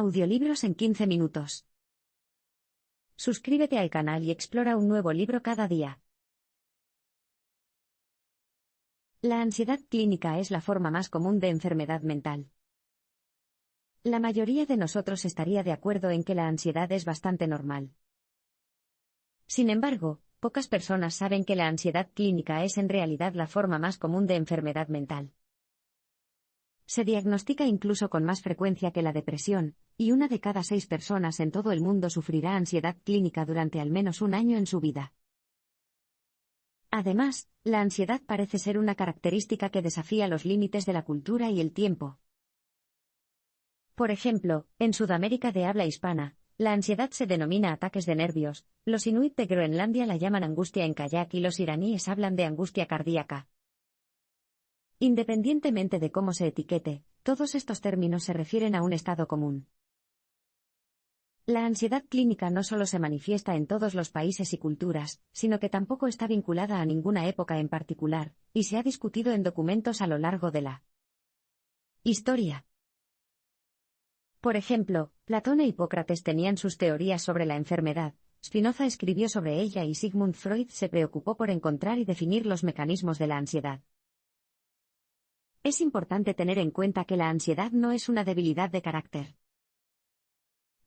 Audiolibros en 15 minutos. Suscríbete al canal y explora un nuevo libro cada día. La ansiedad clínica es la forma más común de enfermedad mental. La mayoría de nosotros estaría de acuerdo en que la ansiedad es bastante normal. Sin embargo, pocas personas saben que la ansiedad clínica es en realidad la forma más común de enfermedad mental. Se diagnostica incluso con más frecuencia que la depresión, y 1 de cada 6 personas en todo el mundo sufrirá ansiedad clínica durante al menos un año en su vida. Además, la ansiedad parece ser una característica que desafía los límites de la cultura y el tiempo. Por ejemplo, en Sudamérica de habla hispana, la ansiedad se denomina ataques de nervios, los inuit de Groenlandia la llaman angustia en kayak y los iraníes hablan de angustia cardíaca. Independientemente de cómo se etiquete, todos estos términos se refieren a un estado común. La ansiedad clínica no solo se manifiesta en todos los países y culturas, sino que tampoco está vinculada a ninguna época en particular, y se ha discutido en documentos a lo largo de la historia. Por ejemplo, Platón e Hipócrates tenían sus teorías sobre la enfermedad, Spinoza escribió sobre ella y Sigmund Freud se preocupó por encontrar y definir los mecanismos de la ansiedad. Es importante tener en cuenta que la ansiedad no es una debilidad de carácter.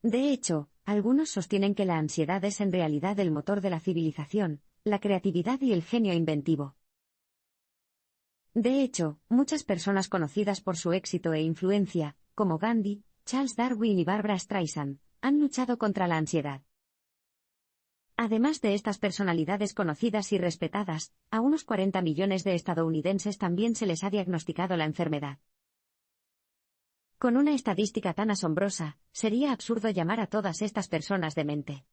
De hecho, algunos sostienen que la ansiedad es en realidad el motor de la civilización, la creatividad y el genio inventivo. De hecho, muchas personas conocidas por su éxito e influencia, como Gandhi, Charles Darwin y Barbra Streisand, han luchado contra la ansiedad. Además de estas personalidades conocidas y respetadas, a unos 40 millones de estadounidenses también se les ha diagnosticado la enfermedad. Con una estadística tan asombrosa, sería absurdo llamar a todas estas personas demente.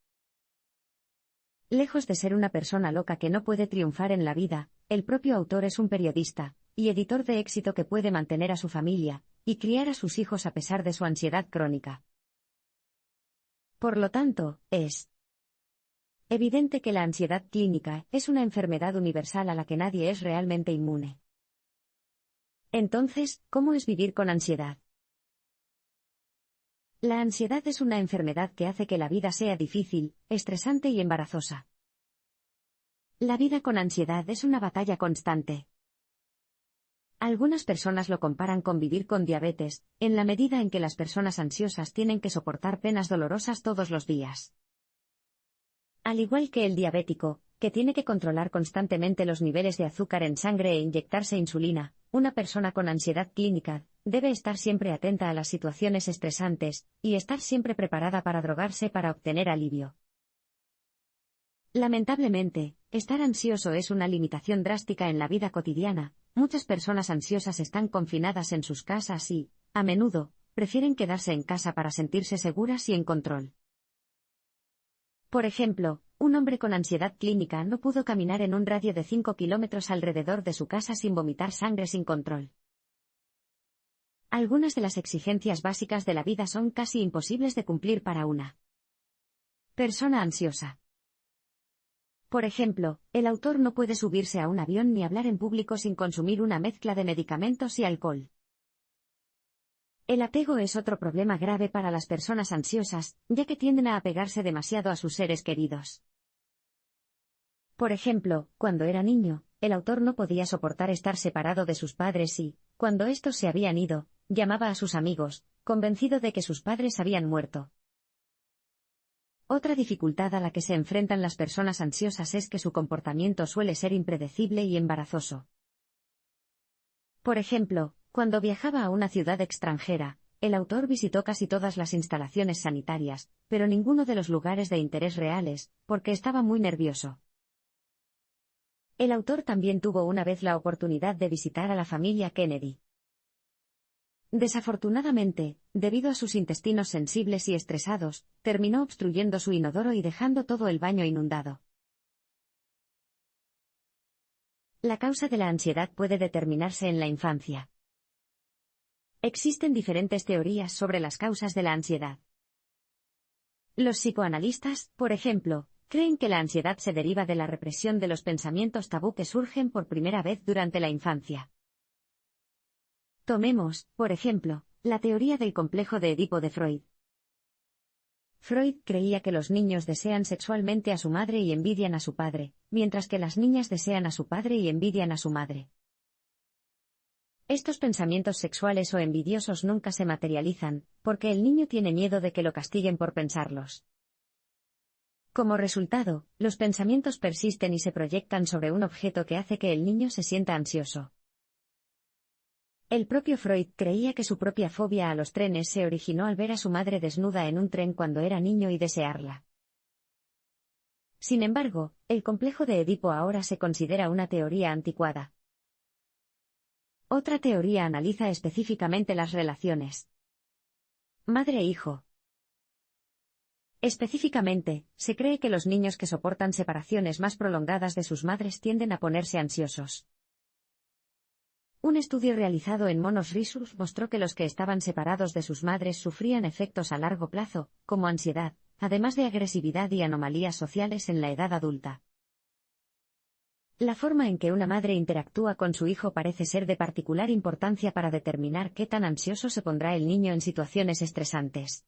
Lejos de ser una persona loca que no puede triunfar en la vida, el propio autor es un periodista y editor de éxito que puede mantener a su familia y criar a sus hijos a pesar de su ansiedad crónica. Por lo tanto, es evidente que la ansiedad clínica es una enfermedad universal a la que nadie es realmente inmune. Entonces, ¿cómo es vivir con ansiedad? La ansiedad es una enfermedad que hace que la vida sea difícil, estresante y embarazosa. La vida con ansiedad es una batalla constante. Algunas personas lo comparan con vivir con diabetes, en la medida en que las personas ansiosas tienen que soportar penas dolorosas todos los días. Al igual que el diabético, que tiene que controlar constantemente los niveles de azúcar en sangre e inyectarse insulina, una persona con ansiedad clínica debe estar siempre atenta a las situaciones estresantes y estar siempre preparada para drogarse para obtener alivio. Lamentablemente, estar ansioso es una limitación drástica en la vida cotidiana. Muchas personas ansiosas están confinadas en sus casas y, a menudo, prefieren quedarse en casa para sentirse seguras y en control. Por ejemplo, un hombre con ansiedad clínica no pudo caminar en un radio de 5 kilómetros alrededor de su casa sin vomitar sangre sin control. Algunas de las exigencias básicas de la vida son casi imposibles de cumplir para una persona ansiosa. Por ejemplo, el autor no puede subirse a un avión ni hablar en público sin consumir una mezcla de medicamentos y alcohol. El apego es otro problema grave para las personas ansiosas, ya que tienden a apegarse demasiado a sus seres queridos. Por ejemplo, cuando era niño, el autor no podía soportar estar separado de sus padres y, cuando estos se habían ido, llamaba a sus amigos, convencido de que sus padres habían muerto. Otra dificultad a la que se enfrentan las personas ansiosas es que su comportamiento suele ser impredecible y embarazoso. Por ejemplo, cuando viajaba a una ciudad extranjera, el autor visitó casi todas las instalaciones sanitarias, pero ninguno de los lugares de interés reales, porque estaba muy nervioso. El autor también tuvo una vez la oportunidad de visitar a la familia Kennedy. Desafortunadamente, debido a sus intestinos sensibles y estresados, terminó obstruyendo su inodoro y dejando todo el baño inundado. La causa de la ansiedad puede determinarse en la infancia. Existen diferentes teorías sobre las causas de la ansiedad. Los psicoanalistas, por ejemplo, creen que la ansiedad se deriva de la represión de los pensamientos tabú que surgen por primera vez durante la infancia. Tomemos, por ejemplo, la teoría del complejo de Edipo de Freud. Freud creía que los niños desean sexualmente a su madre y envidian a su padre, mientras que las niñas desean a su padre y envidian a su madre. Estos pensamientos sexuales o envidiosos nunca se materializan, porque el niño tiene miedo de que lo castiguen por pensarlos. Como resultado, los pensamientos persisten y se proyectan sobre un objeto que hace que el niño se sienta ansioso. El propio Freud creía que su propia fobia a los trenes se originó al ver a su madre desnuda en un tren cuando era niño y desearla. Sin embargo, el complejo de Edipo ahora se considera una teoría anticuada. Otra teoría analiza específicamente las relaciones madre-hijo. Específicamente, se cree que los niños que soportan separaciones más prolongadas de sus madres tienden a ponerse ansiosos. Un estudio realizado en monos rhesus mostró que los que estaban separados de sus madres sufrían efectos a largo plazo, como ansiedad, además de agresividad y anomalías sociales en la edad adulta. La forma en que una madre interactúa con su hijo parece ser de particular importancia para determinar qué tan ansioso se pondrá el niño en situaciones estresantes.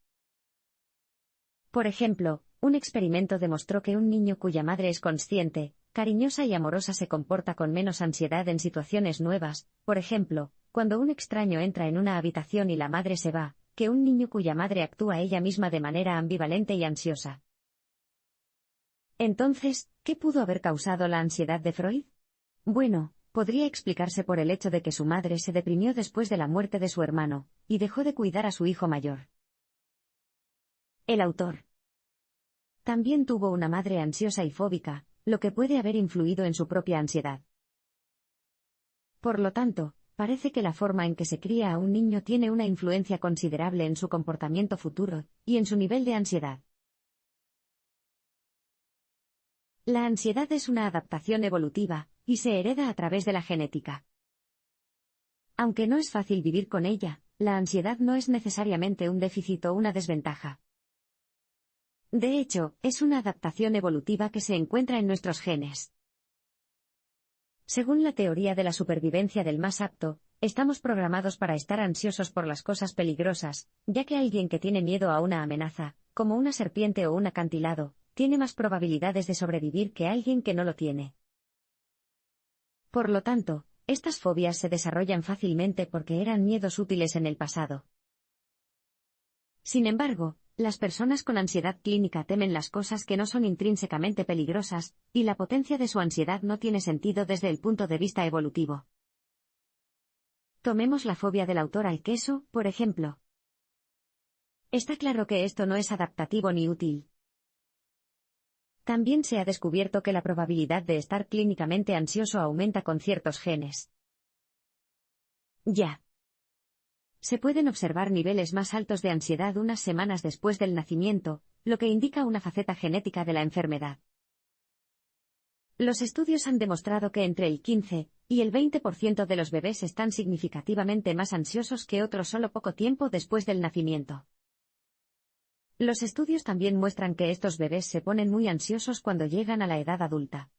Por ejemplo, un experimento demostró que un niño cuya madre es consciente, cariñosa y amorosa se comporta con menos ansiedad en situaciones nuevas, por ejemplo, cuando un extraño entra en una habitación y la madre se va, que un niño cuya madre actúa ella misma de manera ambivalente y ansiosa. Entonces, ¿qué pudo haber causado la ansiedad de Freud? Bueno, podría explicarse por el hecho de que su madre se deprimió después de la muerte de su hermano, y dejó de cuidar a su hijo mayor. El autor también tuvo una madre ansiosa y fóbica, lo que puede haber influido en su propia ansiedad. Por lo tanto, parece que la forma en que se cría a un niño tiene una influencia considerable en su comportamiento futuro, y en su nivel de ansiedad. La ansiedad es una adaptación evolutiva, y se hereda a través de la genética. Aunque no es fácil vivir con ella, la ansiedad no es necesariamente un déficit o una desventaja. De hecho, es una adaptación evolutiva que se encuentra en nuestros genes. Según la teoría de la supervivencia del más apto, estamos programados para estar ansiosos por las cosas peligrosas, ya que alguien que tiene miedo a una amenaza, como una serpiente o un acantilado, tiene más probabilidades de sobrevivir que alguien que no lo tiene. Por lo tanto, estas fobias se desarrollan fácilmente porque eran miedos útiles en el pasado. Sin embargo, las personas con ansiedad clínica temen las cosas que no son intrínsecamente peligrosas, y la potencia de su ansiedad no tiene sentido desde el punto de vista evolutivo. Tomemos la fobia del autor al queso, por ejemplo. Está claro que esto no es adaptativo ni útil. También se ha descubierto que la probabilidad de estar clínicamente ansioso aumenta con ciertos genes. Ya. Se pueden observar niveles más altos de ansiedad unas semanas después del nacimiento, lo que indica una faceta genética de la enfermedad. Los estudios han demostrado que entre el 15 y el 20% de los bebés están significativamente más ansiosos que otros solo poco tiempo después del nacimiento. Los estudios también muestran que estos bebés se ponen muy ansiosos cuando llegan a la edad adulta.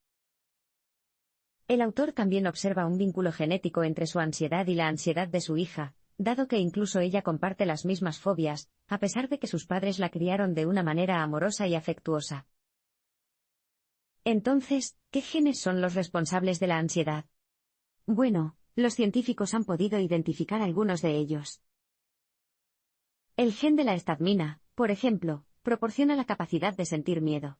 El autor también observa un vínculo genético entre su ansiedad y la ansiedad de su hija, dado que incluso ella comparte las mismas fobias, a pesar de que sus padres la criaron de una manera amorosa y afectuosa. Entonces, ¿qué genes son los responsables de la ansiedad? Bueno, los científicos han podido identificar algunos de ellos. El gen de la estadmina, por ejemplo, proporciona la capacidad de sentir miedo.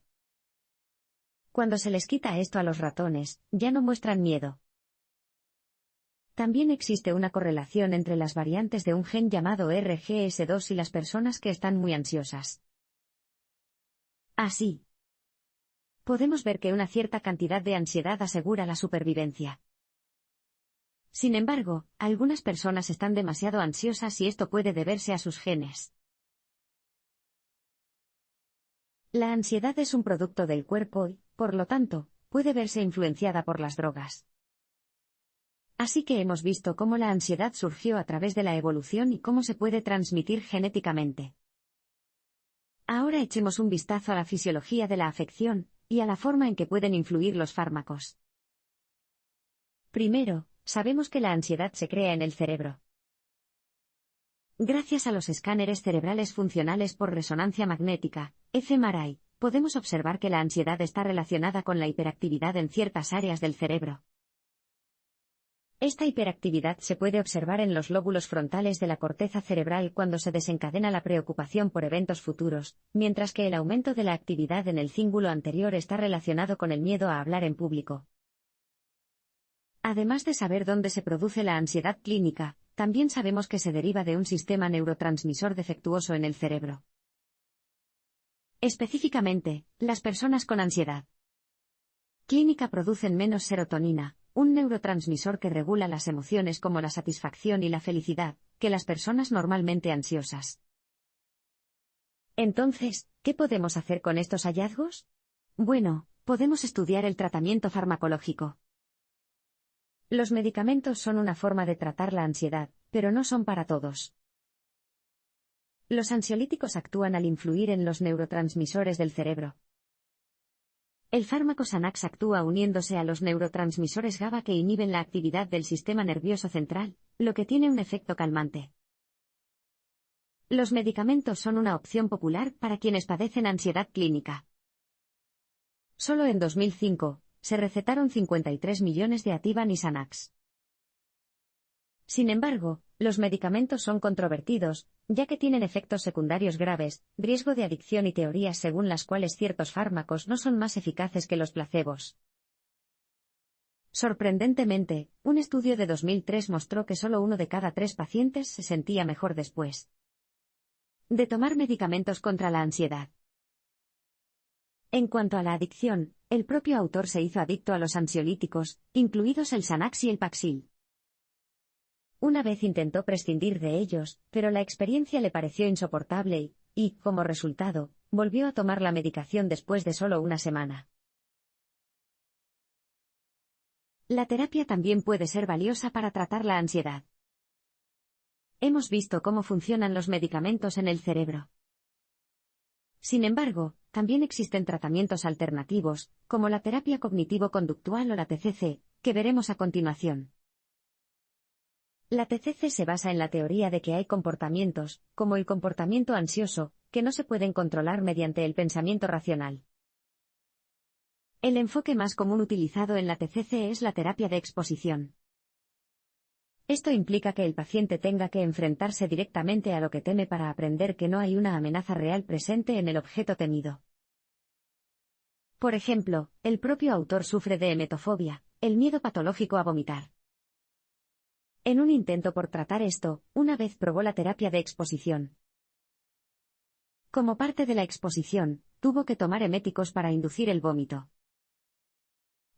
Cuando se les quita esto a los ratones, ya no muestran miedo. También existe una correlación entre las variantes de un gen llamado RGS2 y las personas que están muy ansiosas. Así, podemos ver que una cierta cantidad de ansiedad asegura la supervivencia. Sin embargo, algunas personas están demasiado ansiosas y esto puede deberse a sus genes. La ansiedad es un producto del cuerpo y, por lo tanto, puede verse influenciada por las drogas. Así que hemos visto cómo la ansiedad surgió a través de la evolución y cómo se puede transmitir genéticamente. Ahora echemos un vistazo a la fisiología de la afección y a la forma en que pueden influir los fármacos. Primero, sabemos que la ansiedad se crea en el cerebro. Gracias a los escáneres cerebrales funcionales por resonancia magnética, fMRI, podemos observar que la ansiedad está relacionada con la hiperactividad en ciertas áreas del cerebro. Esta hiperactividad se puede observar en los lóbulos frontales de la corteza cerebral cuando se desencadena la preocupación por eventos futuros, mientras que el aumento de la actividad en el cíngulo anterior está relacionado con el miedo a hablar en público. Además de saber dónde se produce la ansiedad clínica, también sabemos que se deriva de un sistema neurotransmisor defectuoso en el cerebro. Específicamente, las personas con ansiedad clínica producen menos serotonina, un neurotransmisor que regula las emociones como la satisfacción y la felicidad, que las personas normalmente ansiosas. Entonces, ¿qué podemos hacer con estos hallazgos? Bueno, podemos estudiar el tratamiento farmacológico. Los medicamentos son una forma de tratar la ansiedad, pero no son para todos. Los ansiolíticos actúan al influir en los neurotransmisores del cerebro. El fármaco Xanax actúa uniéndose a los neurotransmisores GABA que inhiben la actividad del sistema nervioso central, lo que tiene un efecto calmante. Los medicamentos son una opción popular para quienes padecen ansiedad clínica. Solo en 2005, se recetaron 53 millones de Ativan y Xanax. Sin embargo, los medicamentos son controvertidos, ya que tienen efectos secundarios graves, riesgo de adicción y teorías según las cuales ciertos fármacos no son más eficaces que los placebos. Sorprendentemente, un estudio de 2003 mostró que solo 1 de cada 3 pacientes se sentía mejor después de tomar medicamentos contra la ansiedad. En cuanto a la adicción, el propio autor se hizo adicto a los ansiolíticos, incluidos el Xanax y el Paxil. Una vez intentó prescindir de ellos, pero la experiencia le pareció insoportable y, como resultado, volvió a tomar la medicación después de solo una semana. La terapia también puede ser valiosa para tratar la ansiedad. Hemos visto cómo funcionan los medicamentos en el cerebro. Sin embargo, también existen tratamientos alternativos, como la terapia cognitivo-conductual o la TCC, que veremos a continuación. La TCC se basa en la teoría de que hay comportamientos, como el comportamiento ansioso, que no se pueden controlar mediante el pensamiento racional. El enfoque más común utilizado en la TCC es la terapia de exposición. Esto implica que el paciente tenga que enfrentarse directamente a lo que teme para aprender que no hay una amenaza real presente en el objeto temido. Por ejemplo, el propio autor sufre de emetofobia, el miedo patológico a vomitar. En un intento por tratar esto, una vez probó la terapia de exposición. Como parte de la exposición, tuvo que tomar eméticos para inducir el vómito.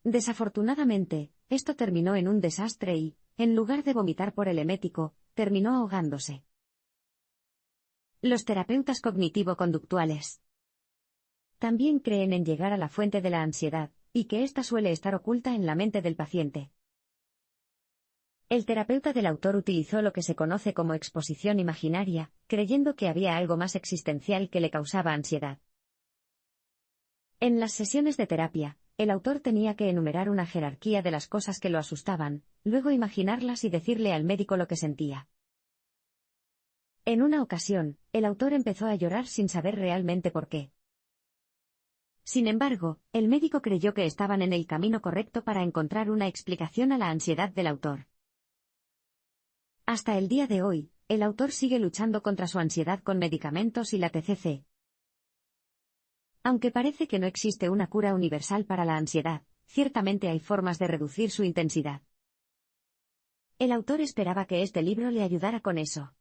Desafortunadamente, esto terminó en un desastre y, en lugar de vomitar por el emético, terminó ahogándose. Los terapeutas cognitivo-conductuales también creen en llegar a la fuente de la ansiedad, y que ésta suele estar oculta en la mente del paciente. El terapeuta del autor utilizó lo que se conoce como exposición imaginaria, creyendo que había algo más existencial que le causaba ansiedad. En las sesiones de terapia, el autor tenía que enumerar una jerarquía de las cosas que lo asustaban, luego imaginarlas y decirle al médico lo que sentía. En una ocasión, el autor empezó a llorar sin saber realmente por qué. Sin embargo, el médico creyó que estaban en el camino correcto para encontrar una explicación a la ansiedad del autor. Hasta el día de hoy, el autor sigue luchando contra su ansiedad con medicamentos y la TCC. Aunque parece que no existe una cura universal para la ansiedad, ciertamente hay formas de reducir su intensidad. El autor esperaba que este libro le ayudara con eso.